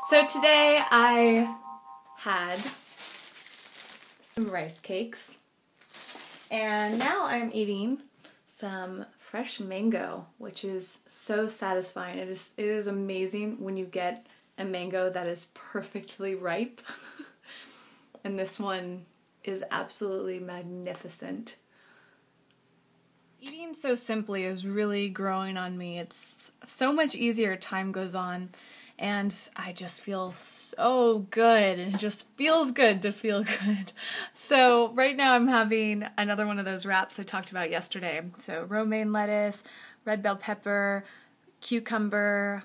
So today I had some rice cakes, and now I'm eating some fresh mango, which is so satisfying. It is amazing when you get a mango that is perfectly ripe. And this one is absolutely magnificent. Eating so simply is really growing on me. It's so much easier as time goes on, and I just feel so good, and it just feels good to feel good. So right now I'm having another one of those wraps I talked about yesterday. So romaine lettuce, red bell pepper, cucumber,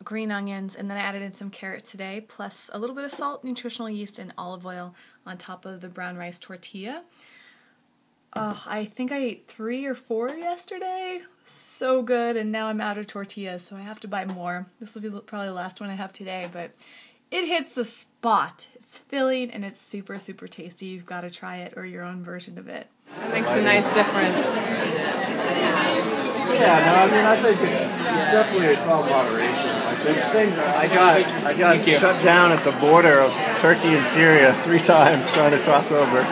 green onions, and then I added in some carrot today, plus a little bit of salt, nutritional yeast, and olive oil on top of the brown rice tortilla. I think I ate 3 or 4 yesterday. So good, and now I'm out of tortillas, so I have to buy more. This will be probably the last one I have today, but it hits the spot. It's filling, and it's super, super tasty. You've got to try it or your own version of it. It makes a nice difference. Yeah, no, I mean, I think it's definitely called moderation. Like this thing, I got shut down at the border of Turkey and Syria 3 times trying to cross over.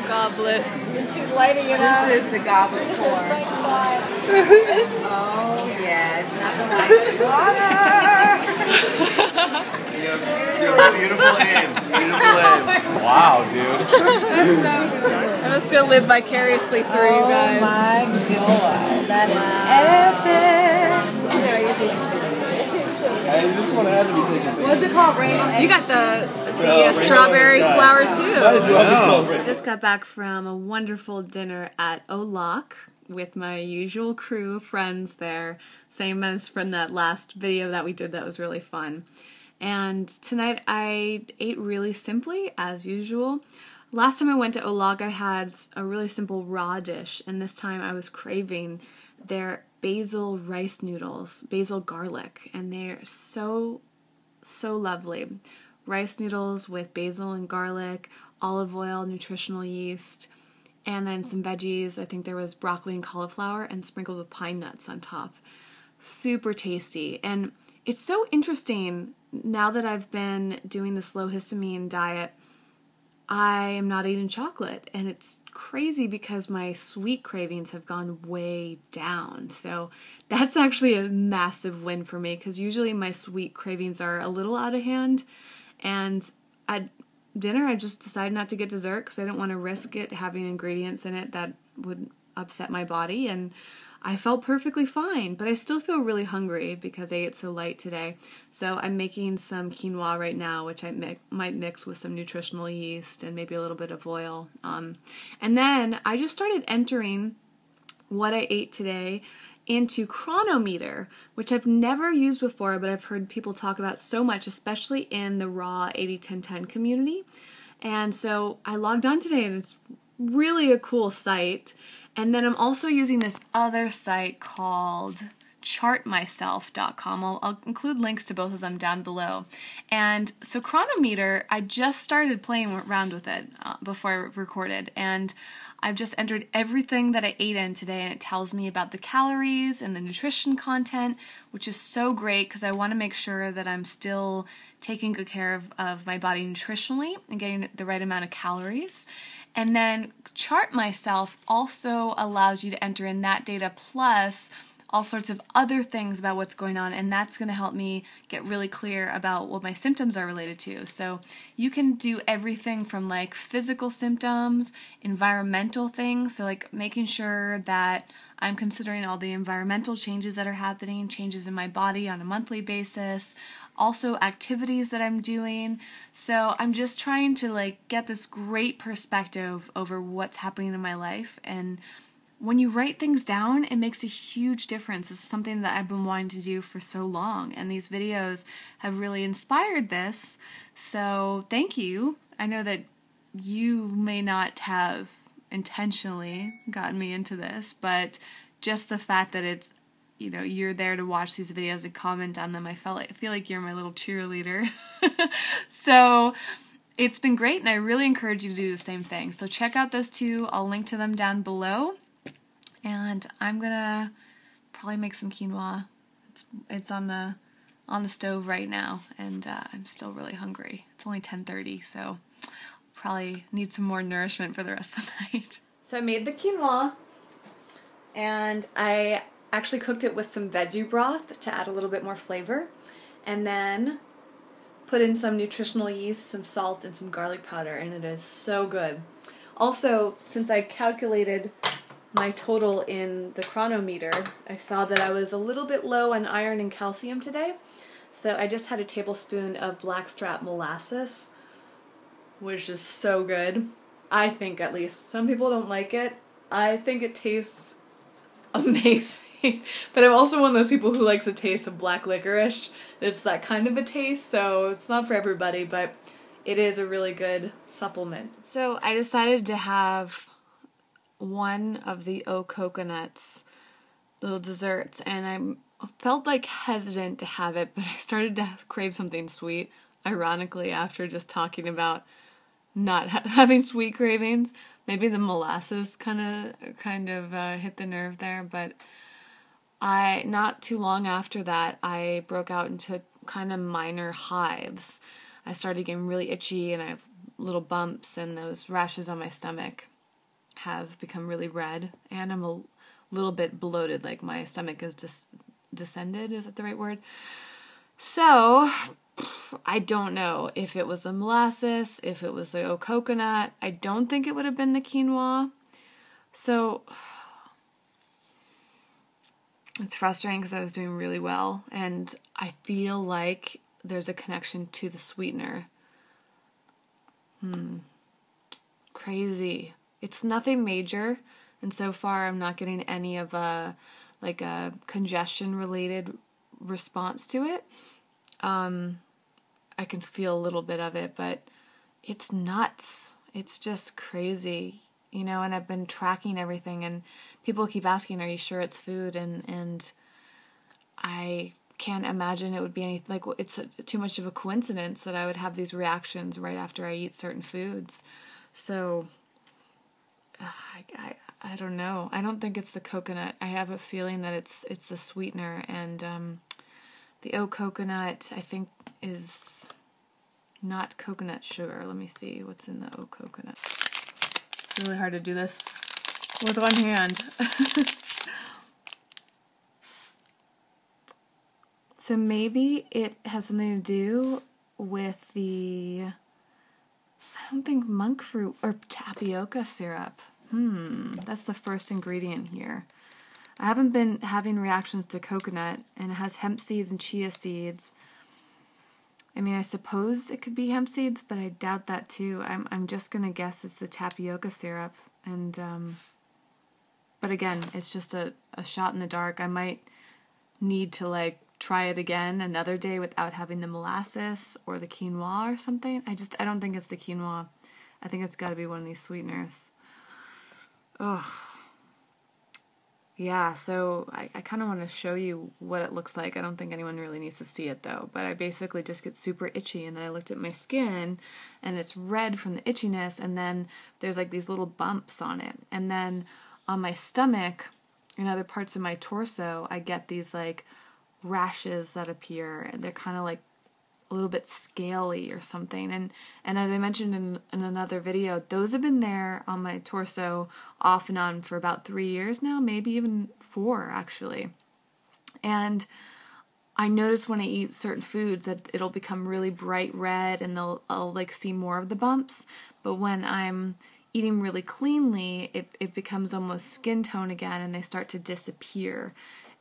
Goblet. She's lighting it up. This is the goblet pour. Oh, yeah, it's not the light water. You have beautiful aim. Beautiful aim. Wow, dude. I'm just going to live vicariously through you guys. Oh my god, that is epic. I just want to add to be taking pictures. What's it called, Rainbow? You got the strawberry flower too. Might as well be called I just got back from a wonderful dinner at O'Lock with my usual crew of friends there. Same as from that last video that we did that was really fun. And tonight I ate really simply, as usual. Last time I went to O'Lock I had a really simple raw dish, and this time I was craving their basil rice noodles, basil garlic, and they're so lovely. Rice noodles with basil and garlic, olive oil, nutritional yeast, and then some veggies. I think there was broccoli and cauliflower, and sprinkled with pine nuts on top. Super tasty. And it's so interesting, now that I've been doing this low histamine diet, I am not eating chocolate, and it's crazy because my sweet cravings have gone way down. So that's actually a massive win for me, because usually my sweet cravings are a little out of hand, and at dinner I just decided not to get dessert because I didn't want to risk it having ingredients in it that would upset my body, and I felt perfectly fine, but I still feel really hungry because I ate so light today. So I'm making some quinoa right now, which I might mix with some nutritional yeast and maybe a little bit of oil. And then I just started entering what I ate today into Cronometer, which I've never used before, but I've heard people talk about so much, especially in the raw 80-10-10 community. And so I logged on today, and it's really a cool site. And then I'm also using this other site called chartmyself.com. I'll include links to both of them down below. And so Cronometer, I just started playing around with it before I recorded, and I've just entered everything that I ate in today, and it tells me about the calories and the nutrition content, which is so great because I want to make sure that I'm still taking good care of my body nutritionally and getting the right amount of calories. And then Chart Myself also allows you to enter in that data plus all sorts of other things about what's going on, and that's going to help me get really clear about what my symptoms are related to. So you can do everything from like physical symptoms, environmental things, so like making sure that I'm considering all the environmental changes that are happening, changes in my body on a monthly basis, also activities that I'm doing. So I'm just trying to like get this great perspective over what's happening in my life, and when you write things down, it makes a huge difference. This is something that I've been wanting to do for so long, and these videos have really inspired this. So thank you. I know that you may not have intentionally gotten me into this, but just the fact that it's, you know, you're there to watch these videos and comment on them, I feel like you're my little cheerleader. So it's been great, and I really encourage you to do the same thing. So check out those two. I'll link to them down below. And I'm gonna probably make some quinoa. It's on the on the stove right now, and I'm still really hungry. It's only 10:30, so probably need some more nourishment for the rest of the night. So I made the quinoa, and I actually cooked it with some veggie broth to add a little bit more flavor, and then put in some nutritional yeast, some salt, and some garlic powder, and it is so good. Also, since I calculated my total in the chronometer, I saw that I was a little bit low on iron and calcium today, so I just had a tablespoon of blackstrap molasses, which is so good. I think, at least. Some people don't like it. I think it tastes amazing. But I'm also one of those people who likes the taste of black licorice. It's that kind of a taste, so it's not for everybody, but it is a really good supplement. So I decided to have one of the coconuts little desserts, and I felt like hesitant to have it, but I started to crave something sweet, ironically, after just talking about not having sweet cravings. Maybe the molasses kind of hit the nerve there, but not too long after that, I broke out into kind of minor hives. I started getting really itchy, and I have little bumps, and those rashes on my stomach have become really red, and I'm a little bit bloated, like my stomach is just descended, is that the right word? So I don't know if it was the molasses, if it was the coconut. I don't think it would have been the quinoa. So it's frustrating because I was doing really well, and I feel like there's a connection to the sweetener. Crazy. It's nothing major, and so far I'm not getting any of a congestion-related response to it. I can feel a little bit of it, but it's nuts. It's just crazy, and I've been tracking everything, and people keep asking, are you sure it's food? And I can't imagine it would be anything, it's too much of a coincidence that I would have these reactions right after I eat certain foods. So I don't know. I don't think it's the coconut. I have a feeling that it's the sweetener, and the coconut I think is not coconut sugar. Let me see what's in the coconut. It's really hard to do this with one hand. So maybe it has something to do with I don't think monk fruit or tapioca syrup. That's the first ingredient here. I haven't been having reactions to coconut, and it has hemp seeds and chia seeds. I mean, I suppose it could be hemp seeds, but I doubt that too. I'm just gonna guess it's the tapioca syrup, and but again, it's just a shot in the dark. I might need to try it again another day without having the molasses or the quinoa or something. I don't think it's the quinoa. I think it's got to be one of these sweeteners. Ugh. Yeah, so I kind of want to show you what it looks like. I don't think anyone really needs to see it though, but I basically just get super itchy, and then I looked at my skin and it's red from the itchiness, and then there's these little bumps on it. And then on my stomach and other parts of my torso, I get these rashes that appear, and they're kind of a little bit scaly or something. And as I mentioned in another video, those have been there on my torso off and on for about 3 years now, maybe even 4 actually. And I notice when I eat certain foods that it'll become really bright red, and I'll see more of the bumps. But when I'm eating really cleanly, it becomes almost skin tone again, and they start to disappear.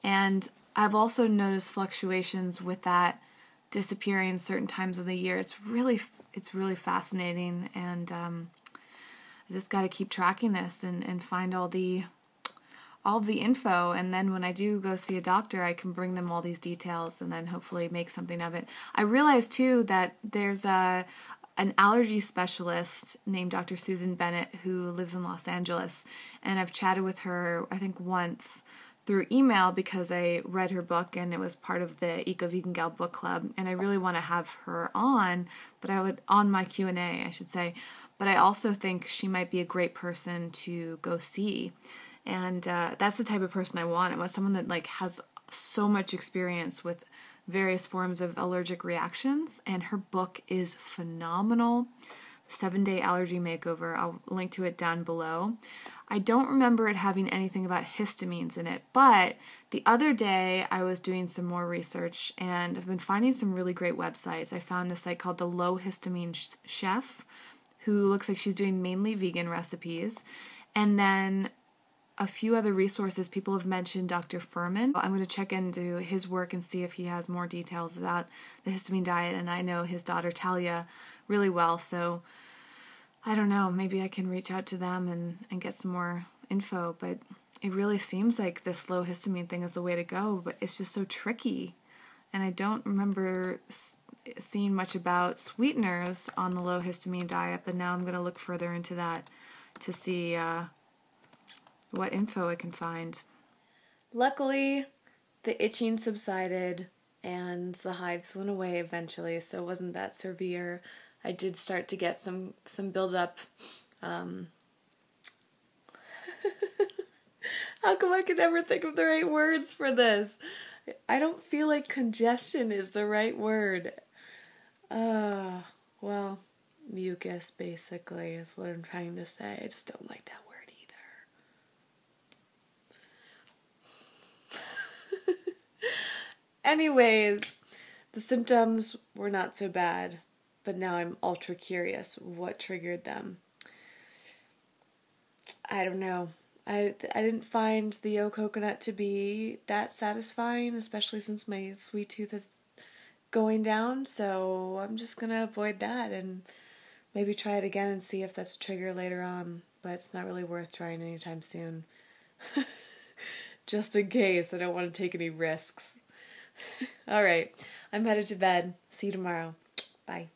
And I've also noticed fluctuations with that disappearing certain times of the year. It's really fascinating, and I just got to keep tracking this and find all of the info, and then when I do go see a doctor, I can bring them all these details and then hopefully make something of it. I realized too that there's an allergy specialist named Dr. Susan Bennett who lives in Los Angeles, and I've chatted with her I think once through email because I read her book and it was part of the Eco Vegan Gal book club, and I really want to have her on, on my Q&A I should say, but I also think she might be a great person to go see. And that's the type of person I want. I want someone that has so much experience with various forms of allergic reactions, and her book is phenomenal. 7-Day Allergy Makeover. I'll link to it down below. I don't remember it having anything about histamines in it, but the other day I was doing some more research and I've been finding some really great websites. I found a site called the Low Histamine Chef, who looks like she's doing mainly vegan recipes, and then a few other resources. People have mentioned Dr. Furman. I'm going to check into his work and see if he has more details about the histamine diet, and I know his daughter Talia really well, so I don't know, maybe I can reach out to them and get some more info, but it really seems like this low histamine thing is the way to go, but it's just so tricky, and I don't remember seeing much about sweeteners on the low histamine diet, but now I'm going to look further into that to see what info I can find. Luckily, the itching subsided and the hives went away eventually, so it wasn't that severe. I did start to get some build-up. How come I can never think of the right words for this? I don't feel like congestion is the right word. Well, mucus basically is what I'm trying to say. I just don't like that word either. Anyways, the symptoms were not so bad. But now I'm ultra curious what triggered them. I don't know. I didn't find the yolk coconut to be that satisfying, especially since my sweet tooth is going down, so I'm just going to avoid that and maybe try it again and see if that's a trigger later on, but it's not really worth trying anytime soon. Just in case, I don't want to take any risks. Alright, I'm headed to bed. See you tomorrow. Bye.